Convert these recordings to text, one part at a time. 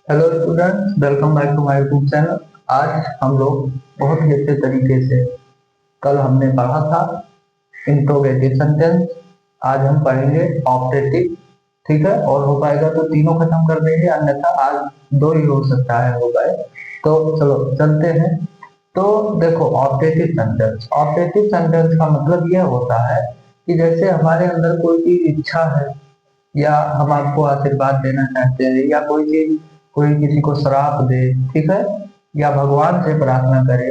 Hello students, welcome back to my YouTube channel. आज हम लोग बहुत ही अच्छे तरीके से कल हमने पढ़ा था इंट्रोगेटिव सेंटेंस। आज हम पढ़ेंगे ऑब्जेक्टिव। ठीक है, और हो पाएगा तो तीनों खत्म कर देंगे, अन्यथा आज दो ही हो सकता है हो पाए। तो चलो चलते हैं। तो देखो, ऑब्जेक्टिव सेंटेंस का मतलब यह होता है कि जैसे हमारे अंदर कोई चीज इच्छा है, या हम आपको आशीर्वाद देना चाहते हैं, या कोई चीज, कोई किसी को श्राप दे, ठीक है, या भगवान से प्रार्थना करे,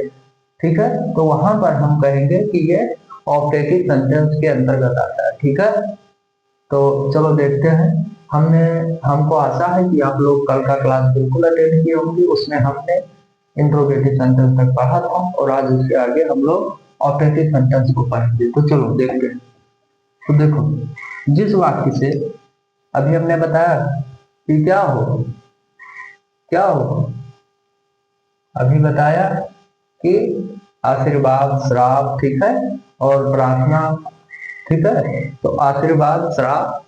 ठीक है, तो वहां पर हम कहेंगे कि ये ऑब्जेक्टिव सेंटेंस के अंतर्गत आता है। ठीक है, तो चलो देखते हैं। हमने हमको आशा है कि आप लोग कल का क्लास बिल्कुल अटेंड किए होंगे। उसमें हमने इंट्रोगेटिव सेंटेंस तक पढ़ा था, और आज उसके आगे हम लोग ऑब्जेक्टिव सेंटेंस को पढ़ेंगे। तो चलो देखते हैं। तो देखो, जिस वाक्य से अभी हमने बताया कि क्या हो, अभी बताया कि आशीर्वाद, श्राप, ठीक है, और प्रार्थना। ठीक है, तो आशीर्वाद, श्राप,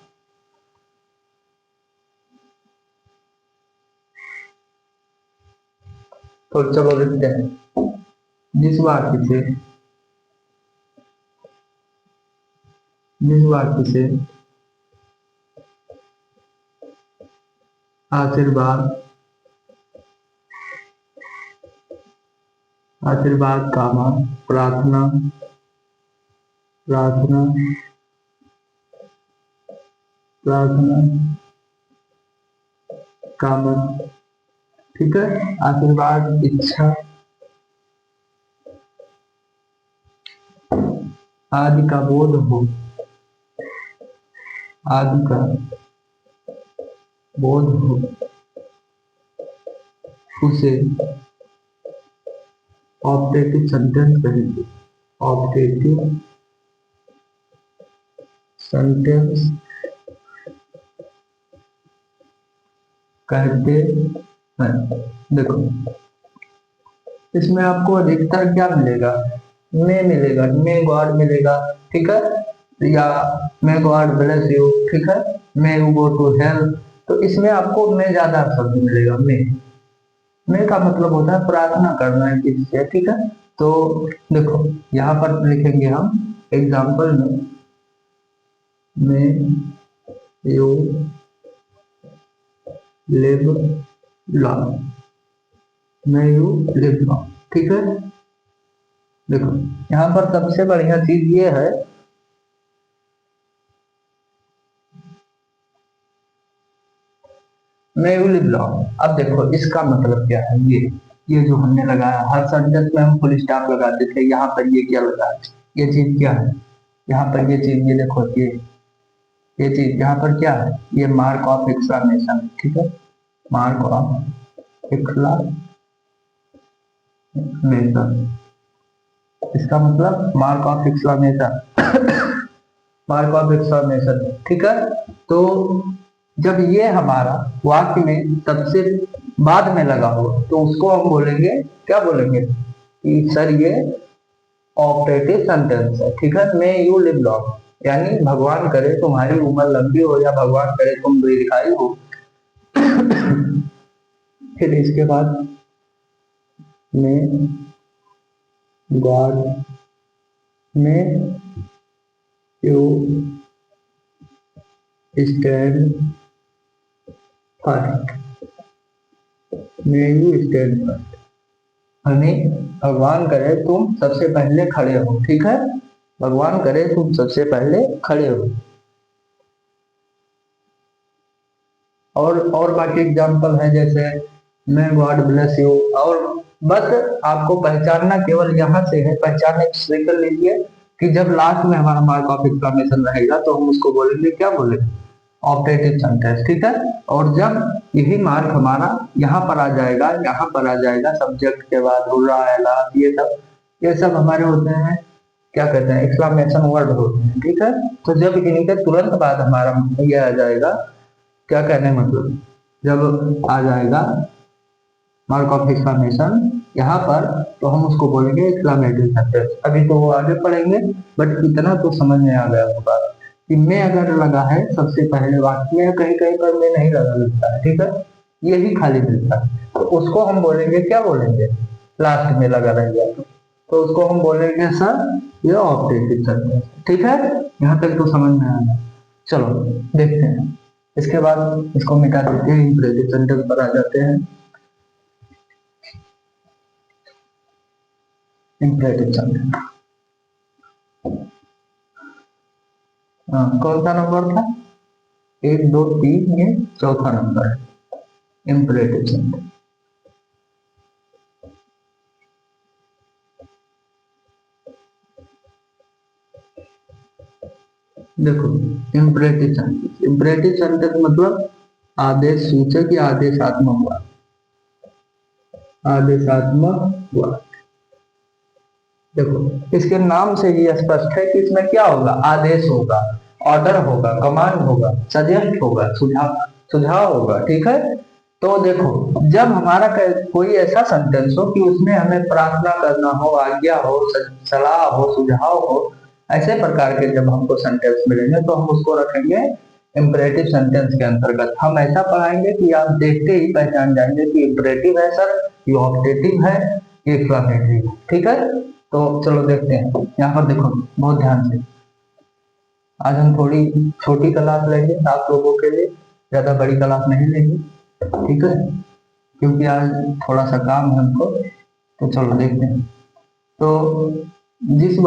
तो चलो लिखते हैं। जिस वाक्य से जिस वाक्य से आशीर्वाद आशीर्वाद कामा प्रार्थना प्रार्थना प्रार्थना कामन, ठीक है, आशीर्वाद, इच्छा आदि का बोध हो, आदि का बोध हो, उसे ऑब्जेक्टिव सेंटेंस कहेंगे। ऑब्जेक्टिव सेंटेंस कहते हैं। देखो, इसमें आपको अधिकतर क्या मिलेगा? मे मिलेगा, मे गॉड मिलेगा, ठीक है, या मे गॉड ब्लेस यू, ठीक है, may you go to health. तो इसमें आपको मे ज्यादा शब्द मिलेगा। मे का मतलब होता है प्रार्थना करना है किसी से, ठीक है। तो देखो, यहाँ पर लिखेंगे हम एग्जाम्पल में you live long, may you live long, ठीक है। देखो, यहाँ पर सबसे बढ़िया चीज ये है, मे यू लिव लॉन्ग। अब देखो इसका मतलब क्या है। ये जो हमने लगाया, हर सेंटेंस में हम फुल स्टॉप लगाते थे, यहाँ पर ये क्या लगा है? ये चीज क्या है? यहाँ पर ये चीज, ये देखो, ये चीज यहाँ पर क्या है? ये मार्क ऑफ एक्सक्लेमेशन है, ठीक है, मार्क ऑफ एक्सक्लेमेशन। इसका मतलब mark of exclamation, mark of exclamation, ठीक है। तो जब ये हमारा वाक्य में सबसे बाद में लगा हो, तो उसको हम बोलेंगे, क्या बोलेंगे कि सर ये ऑपरेटिव सेंटेंस है, ठीक है। मे यू लिव लॉन्ग, यानी भगवान करे तुम्हारी उम्र लंबी हो, या भगवान करे तुम दीर्घायु हो। फिर इसके बाद में गॉड में यू स्टैंड फर्स्ट, में यू स्टैंड फर्स्ट, यानी भगवान करे तुम सबसे पहले खड़े हो, ठीक है, भगवान करे तुम सबसे पहले खड़े हो। और बाकी एग्जाम्पल है, जैसे मे गॉड ब्लेस यू। और बस आपको पहचानना केवल यहाँ से है, पहचानने की कोशिश कर लीजिए कि जब लास्ट में हमारा मार्क ऑफ एक्सक्लेमेशन रहेगा, तो हम उसको बोलेंगे, क्या बोलेंगे? ऑपरेटिव सेंटेंस, ठीक है। और जब यही मार्क हमारा यहाँ पर आ जाएगा, यहाँ पर आ जाएगा सब्जेक्ट के बाद हुर्रा, एलान, ये सब हमारे होते हैं, क्या कहते हैं, एक्सक्लेमेशन वर्ड होते हैं, ठीक है। तो जब इनके तुरंत बाद हमारा ये आ जाएगा, क्या कहने मतलब, जब आ जाएगा मार्क ऑफ एक्सक्लेमेशन यहाँ पर, तो हम उसको बोलेंगे एक्सक्लेमेटरी सेंटेंस। अभी तो वो आगे पढ़ेंगे, बट इतना तो समझ में आ गया होगा कि में अगर लगा है सबसे पहले वाक्य में, कहीं कहीं पर में नहीं लगा लगता है, ठीक है। यही खाली मिलता है, तो उसको हम बोलेंगे, क्या बोलेंगे, लास्ट में लगा रह गया तो उसको हम बोलेंगे सर ये ऑप्टेटिव सेंटेंस। ठीक है, यहाँ तक तो समझ में आया। चलो देखते हैं, इसके बाद इसको मिटा देते हैं, इंपरेटिव सेंटेंस पर आ जाते हैं। इंपरेटिव सेंटेंस कौन सा नंबर था, 1 2 3, ये चौथा नंबर है इंपरेटिव सेंटेंस। देखो इंपरेटिव सेंटेंस मतलब आदेश सूचक या आदेशात्मक वाक्य। आदेशात्मक वाक्य, देखो इसके नाम से ही स्पष्ट है कि इसमें क्या होगा, आदेश होगा, ऑर्डर होगा, कमांड होगा, सजेस्ट होगा, सुझाव होगा। ठीक है, तो देखो जब हमारा कोई ऐसा सेंटेंस हो कि उसमें हमें प्रार्थना करना हो, आज्ञा हो, सलाह हो, सुझाव हो, ऐसे प्रकार के जब हमको सेंटेंस मिलेंगे तो हम उसको रखेंगे इंपरेटिव सेंटेंस के अंतर्गत। हम ऐसा पढ़ाएंगे कि आप देखते ही पहचान जाएंगे कि इंपरेटिव है सर, ये ऑप्टेटिव है, ये एक्सक्लेमेटरी है। ठीक है, तो चलो देखते हैं, यहाँ पर देखो बहुत ध्यान से। आज हम थोड़ी छोटी क्लास लेंगे आप लोगों के लिए, ज्यादा बड़ी क्लास नहीं लेंगे। ठीक है, क्योंकि आज थोड़ा सा काम है हमको, तो चलो देखते हैं। तो जिस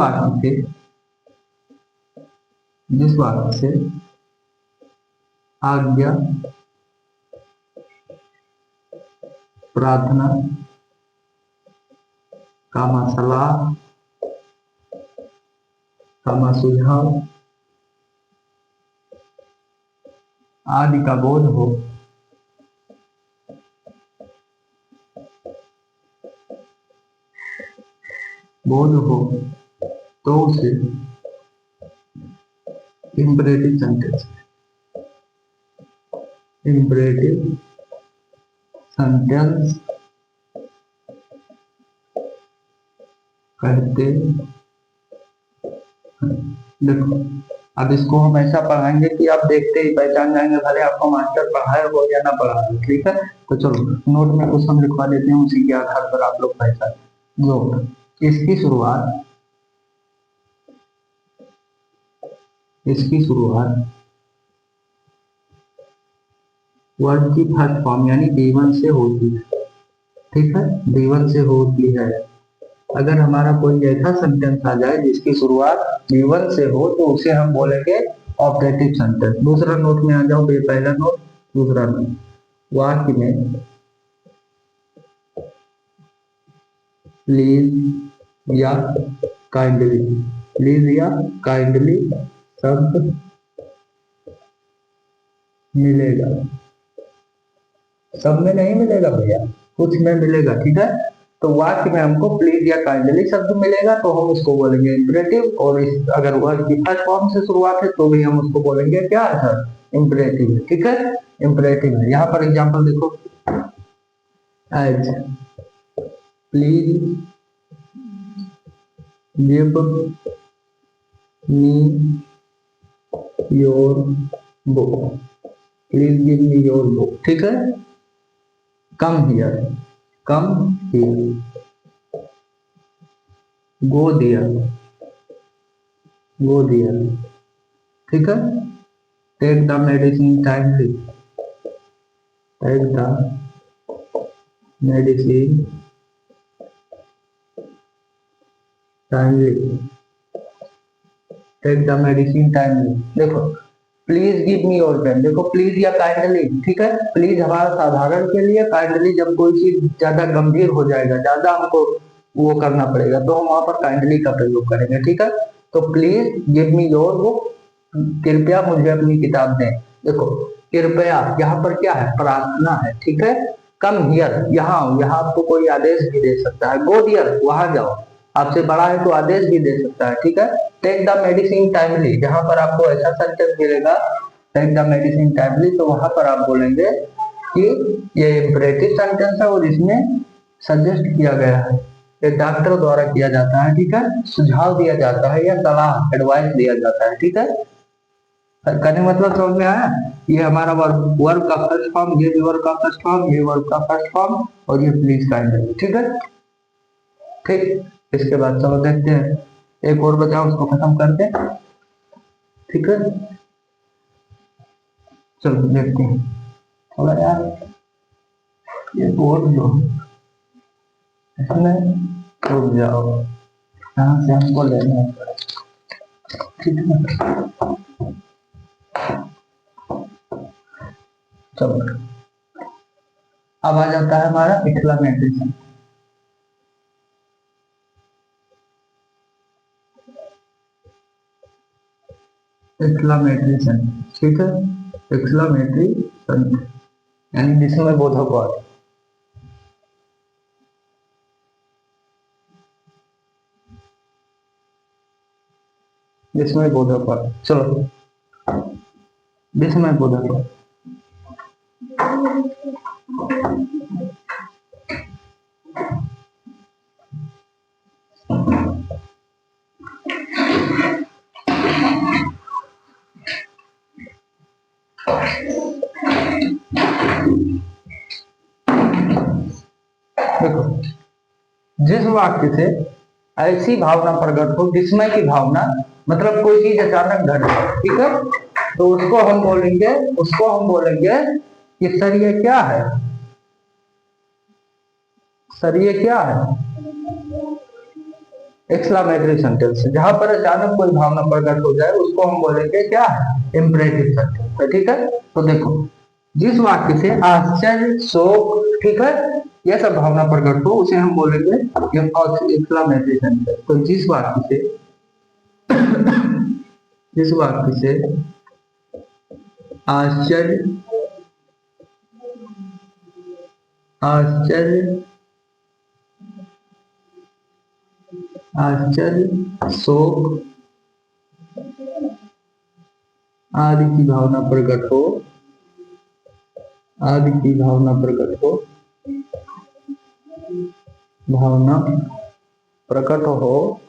वाक्य से आज्ञा, प्रार्थना, कामा सलाह, कामा सुझाव आदि का बोध हो, तो उसे इंपरेटिव सेंटेंस कहते हैं। देखो अब इसको हम ऐसा पढ़ाएंगे कि आप देखते ही पहचान जाएंगे, भले आपको मास्टर पढ़ाए हो या ना पढ़ाए हो। ठीक है, तो चलो नोट में कुछ हम लिखवा देते हैं, उसी के आधार पर आप लोग पहचान जो इसकी शुरुआत वर्ड की फर्स्ट फॉर्म यानी B1 से होती है। ठीक है, B1 से होती है। अगर हमारा कोई ऐसा सेंटेंस आ जाए जिसकी शुरुआत B1 से हो तो उसे हम बोलेंगे ऑप्टेटिव सेंटेंस। दूसरा नोट में आ जाओ, पहला नोट, दूसरा नोट, वाक्य में प्लीज या काइंडली शब्द मिलेगा। सब में नहीं मिलेगा भैया, कुछ में मिलेगा। ठीक है, तो वाक्य में हमको प्लीज या काइंडली शब्द मिलेगा तो हम उसको बोलेंगे इंपरेटिव, और अगर वर्ड की फर्स्ट फॉर्म से शुरुआत है तो भी हम उसको बोलेंगे क्या है सर, इंपरेटिव है। ठीक है, इंपरेटिव है। यहाँ पर एग्जांपल देखो, as please give me your book, please give me your book. ठीक है, कम हियर, गो देयर, ठीक है, take the medicine timely, take the medicine timely. देखो please give me your pen, देखो प्लीज या काइंडली। ठीक है, प्लीज हमारा साधारण के लिए, काइंडली जब कोई चीज ज्यादा गंभीर हो जाएगा, ज्यादा हमको वो करना पड़ेगा तो हम वहां पर काइंडली का प्रयोग करेंगे। ठीक है, तो please give me your book, कृपया मुझे अपनी किताब दें। देखो कृपया यहाँ पर क्या है, प्रार्थना है। ठीक है, कम हियर, यहाँ आपको कोई आदेश भी दे सकता है। गो डियर, वहां जाओ, आपसे बड़ा है तो आदेश भी दे सकता है। ठीक है, टेक द मेडिसिन टाइमली, जहां पर आपको ऐसा सेंटेंस मिलेगा टेक द मेडिसिन टाइमली, तो वहां पर आप बोलेंगे कि ये इंपरेटिव सेंटेंस है और इसमें सजेस्ट किया गया है, ये डॉक्टर द्वारा किया जाता है। ठीक है, सुझाव दिया जाता है या सलाह, एडवाइस दिया जाता है। ठीक है, करने मतलब समझ में आया। ये हमारा वर्ब, वर्ब का फर्स्ट फॉर्म, ये भी वर्ब का फर्स्ट फॉर्म, ये वर्ब का फर्स्ट फॉर्म, और ये प्लीज का इंटरव्यू। ठीक है, ठीक। इसके बाद चलो देखते हैं, एक और बचा उसको खत्म करते हैं। ठीक है, चलो देखते हैं। थोड़ा यार ये बोर्ड जो इसमें रुक जाओ, यहाँ से हमको लेना है। ठीक है, चलो अब आ जाता है हमारा एक्सक्लेमेटरी सेंस। एक्सक्लेमेटरी सेंस, ठीक है, एक्सक्लेमेटरी सेंस यानी जिसमें बोधक वाक्य। विस्मय बोधक वाक्य, चलो विस्मय बोधक वाक्य। देखो, जिस वाक्य से ऐसी भावना प्रकट हो, विस्मय की भावना, मतलब कोई चीज अचानक घट जाए, ठीक है, तो उसको हम बोलेंगे कि सर ये क्या है, सर ये क्या है, एक्सक्लेमेटरी सेंटेंस। जहां पर अचानक कोई भावना प्रकट हो जाए उसको हम बोलेंगे क्या है, इंपरेटिव सेंटेंस। ठीक है, तो देखो, जिस वाक्य से आश्चर्य, शोक, ठीक है, यह सब भावना प्रकट हो उसे हम बोलेंगे एक्सक्लेमेटरी सेंटेंस। तो जिस वाक्य से आश्चर्य, आश्चर्य, आश्चर्य, शोक आदि की भावना प्रकट हो, आदि की भावना प्रकट हो, भावना प्रकट हो,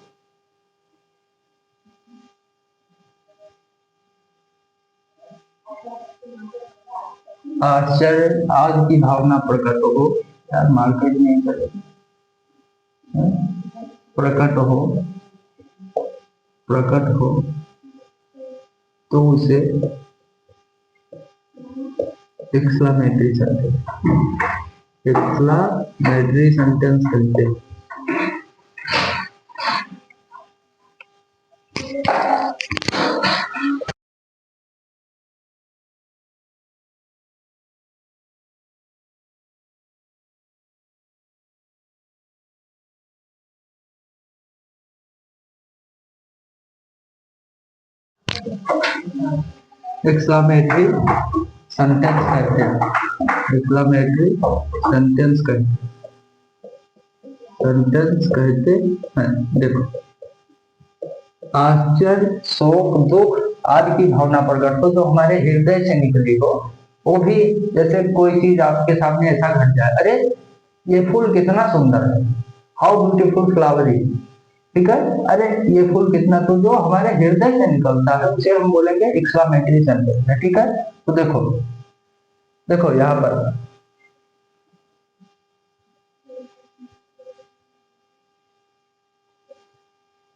आश्चर्य आदि की भावना प्रकट हो, यार मार्केट में चलेगी, प्रकट हो, प्रकट हो, तो उसे एक्सक्लेमेटरी सेंटेंस, एक्सक्लेमेटरी सेंटेंस कहते हैं। एक्सक्लेमेटरी सेंटेंस कहते हैं, एक्सक्लेमेटरी सेंटेंस कहते हैं। देखो, आश्चर्य, शोक, दुख आदि की भावना प्रकट हो जो हमारे हृदय से निकली हो, वो भी जैसे कोई चीज आपके सामने ऐसा घट जाए, अरे ये फूल कितना सुंदर है, हाउ ब्यूटीफुल फ्लावर इज, ठीक है, अरे ये फूल कितना, तो जो हमारे हृदय से निकलता है उसे हम बोलेंगे एक्सक्लेमेटरी सेंटेंस है। ठीक है, तो देखो, देखो यहाँ पर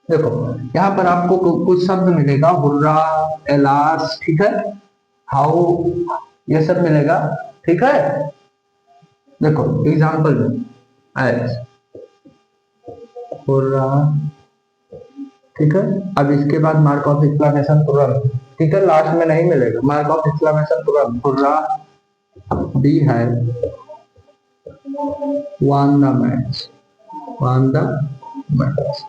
देखो, यहाँ पर आपको कुछ शब्द मिलेगा, हुर्रा, एलास, ठीक है, हाउ, ये सब मिलेगा। ठीक है, देखो एग्जाम्पल में एज, हुर्रा, ठीक है, अब इसके बाद मार्क ऑफ एक्सक्लेमेशन तुरंत, ठीक है, लास्ट में नहीं मिलेगा, मार्क ऑफ एक्सक्लेमेशन तुरंत, hurrah, we have won the match, won the match,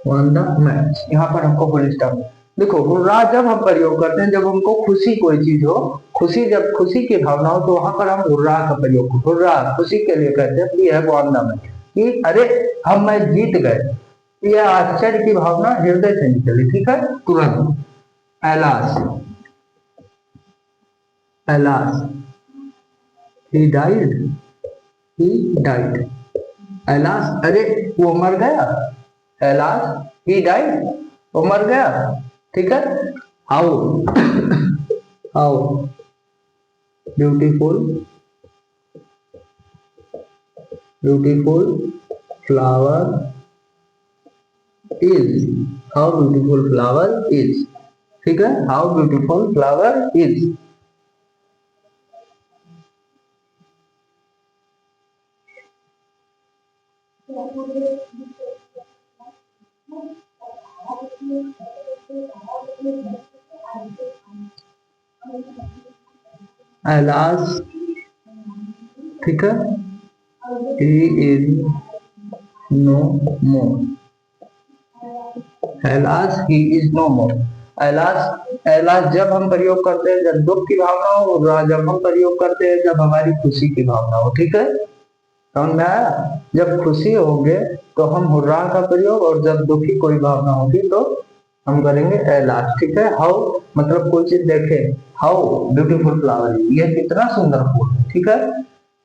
won the match, यहाँ पर हमको फुल स्टॉप। देखो, हुर्रा जब हम प्रयोग करते हैं जब हमको खुशी कोई चीज हो, खुशी, जब खुशी की भावना हो तो वहां पर हम हुर्रा का प्रयोग, हुर्रा खुशी के लिए कहते हैं। We have won the match, कि अरे हम मैच जीत गए, यह आश्चर्य की भावना हृदय से निकली, ठीक है, तुरंत। Alas, alas, he died, he died, alas अरे वो मर गया, एलास he died, वो मर गया, ठीक है। How how beautiful beautiful flower is, how beautiful flower is, ठीक है। How beautiful flower is. Alas, ठीक है, he is no more, alas he is no more. Alas, alas जब हम प्रयोग करते हैं जब दुख की भावना हो, जब हम प्रयोग करते हैं जब हमारी खुशी की भावना हो, ठीक है। समझ में आया? जब खुशी होगे तो हम हुर्रा का प्रयोग, और जब दुखी कोई भावना होगी तो हम करेंगे एलास, ठीक है। हाउ मतलब कोई चीज देखे, हाउ ब्यूटीफुल फ्लावर, ये कितना सुंदर फूल है, ठीक है।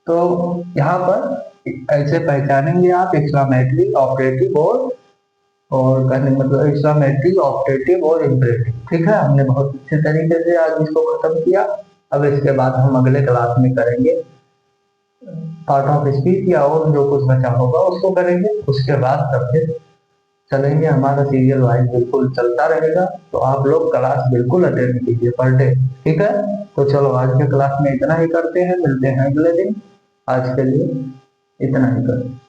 तो यहाँ पर ऐसे पहचानेंगे आप एक्सक्लेमेटरी, ऑपरेटिव और कहने मतलब एक्सक्लेमेटरी, ऑपरेटिव और इंपरेटिव, ठीक है। हमने बहुत अच्छे तरीके से आज इसको खत्म किया। अब इसके बाद हम अगले क्लास में करेंगे पार्ट ऑफ स्पीच, या और जो कुछ बचा होगा उसको करेंगे। उसके बाद तब फिर चलेंगे, हमारा सीरियल वाइज बिल्कुल चलता रहेगा। तो आप लोग क्लास बिल्कुल अटेंड कीजिए पर डे, ठीक है। तो चलो आज के क्लास में इतना ही करते हैं, मिलते हैं अगले दिन। आज के लिए इतना ही करते हैं।